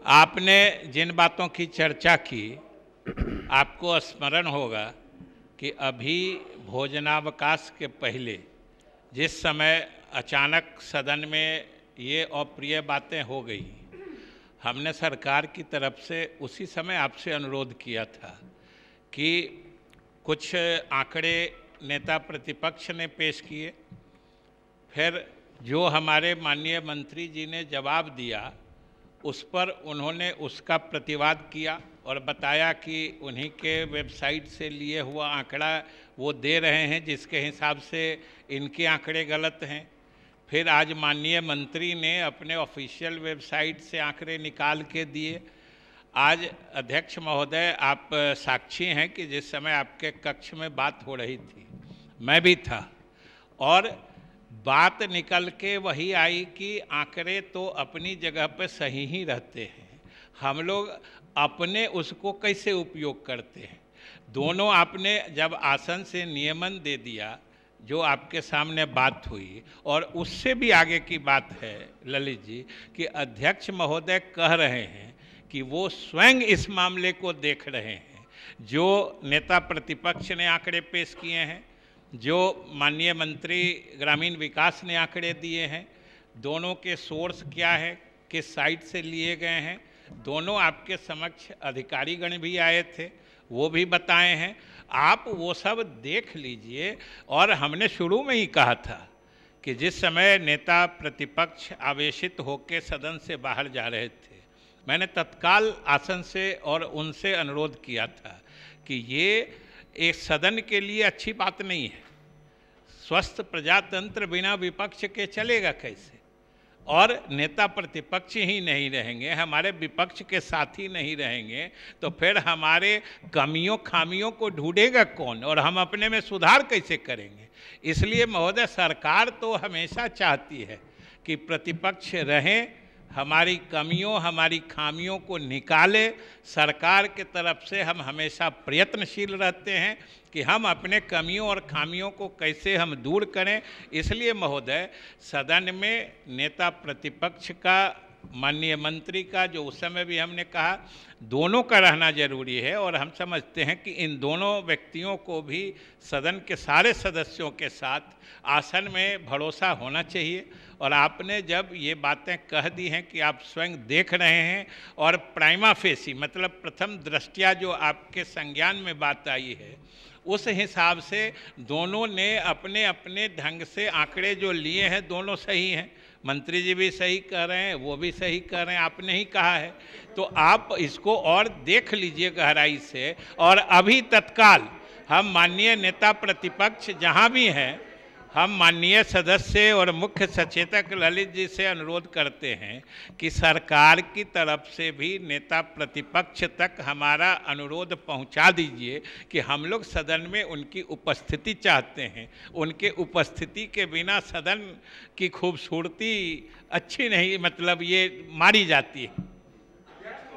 आपने जिन बातों की चर्चा की, आपको स्मरण होगा कि अभी भोजनावकाश के पहले जिस समय अचानक सदन में ये अप्रिय बातें हो गई, हमने सरकार की तरफ से उसी समय आपसे अनुरोध किया था कि कुछ आंकड़े नेता प्रतिपक्ष ने पेश किए, फिर जो हमारे माननीय मंत्री जी ने जवाब दिया उस पर उन्होंने उसका प्रतिवाद किया और बताया कि उन्हीं के वेबसाइट से लिए हुआ आंकड़ा वो दे रहे हैं, जिसके हिसाब से इनके आंकड़े गलत हैं। फिर आज माननीय मंत्री ने अपने ऑफिशियल वेबसाइट से आंकड़े निकाल के दिए। आज अध्यक्ष महोदय, आप साक्षी हैं कि जिस समय आपके कक्ष में बात हो रही थी मैं भी था, और बात निकल के वही आई कि आंकड़े तो अपनी जगह पर सही ही रहते हैं, हम लोग अपने उसको कैसे उपयोग करते हैं। दोनों आपने जब आसन से नियमन दे दिया, जो आपके सामने बात हुई, और उससे भी आगे की बात है ललित जी कि अध्यक्ष महोदय कह रहे हैं कि वो स्वयं इस मामले को देख रहे हैं। जो नेता प्रतिपक्ष ने आंकड़े पेश किए हैं, जो माननीय मंत्री ग्रामीण विकास ने आंकड़े दिए हैं, दोनों के सोर्स क्या है, किस साइट से लिए गए हैं, दोनों आपके समक्ष अधिकारीगण भी आए थे, वो भी बताए हैं। आप वो सब देख लीजिए। और हमने शुरू में ही कहा था कि जिस समय नेता प्रतिपक्ष आवेशित होकर सदन से बाहर जा रहे थे, मैंने तत्काल आसन से और उनसे अनुरोध किया था कि ये एक सदन के लिए अच्छी बात नहीं है। स्वस्थ प्रजातंत्र बिना विपक्ष के चलेगा कैसे? और नेता प्रतिपक्ष ही नहीं रहेंगे, हमारे विपक्ष के साथी नहीं रहेंगे, तो फिर हमारे कमियों खामियों को ढूंढेगा कौन, और हम अपने में सुधार कैसे करेंगे? इसलिए महोदय, सरकार तो हमेशा चाहती है कि प्रतिपक्ष रहें, हमारी कमियों हमारी खामियों को निकाले। सरकार के तरफ से हम हमेशा प्रयत्नशील रहते हैं कि हम अपने कमियों और खामियों को कैसे हम दूर करें। इसलिए महोदय, सदन में नेता प्रतिपक्ष का, माननीय मंत्री का, जो उस समय भी हमने कहा, दोनों का रहना जरूरी है। और हम समझते हैं कि इन दोनों व्यक्तियों को भी सदन के सारे सदस्यों के साथ आसन में भरोसा होना चाहिए। और आपने जब ये बातें कह दी हैं कि आप स्वयं देख रहे हैं, और प्राइमा फेसी मतलब प्रथम दृष्टया जो आपके संज्ञान में बात आई है, उस हिसाब से दोनों ने अपने अपने ढंग से आंकड़े जो लिए हैं दोनों सही हैं। मंत्री जी भी सही कह रहे हैं, वो भी सही कह रहे हैं, आपने ही कहा है। तो आप इसको और देख लीजिए गहराई से। और अभी तत्काल हम माननीय नेता प्रतिपक्ष जहाँ भी हैं, हम माननीय सदस्य और मुख्य सचेतक ललित जी से अनुरोध करते हैं कि सरकार की तरफ से भी नेता प्रतिपक्ष तक हमारा अनुरोध पहुंचा दीजिए कि हम लोग सदन में उनकी उपस्थिति चाहते हैं। उनके उपस्थिति के बिना सदन की खूबसूरती अच्छी नहीं, मतलब ये मारी जाती है।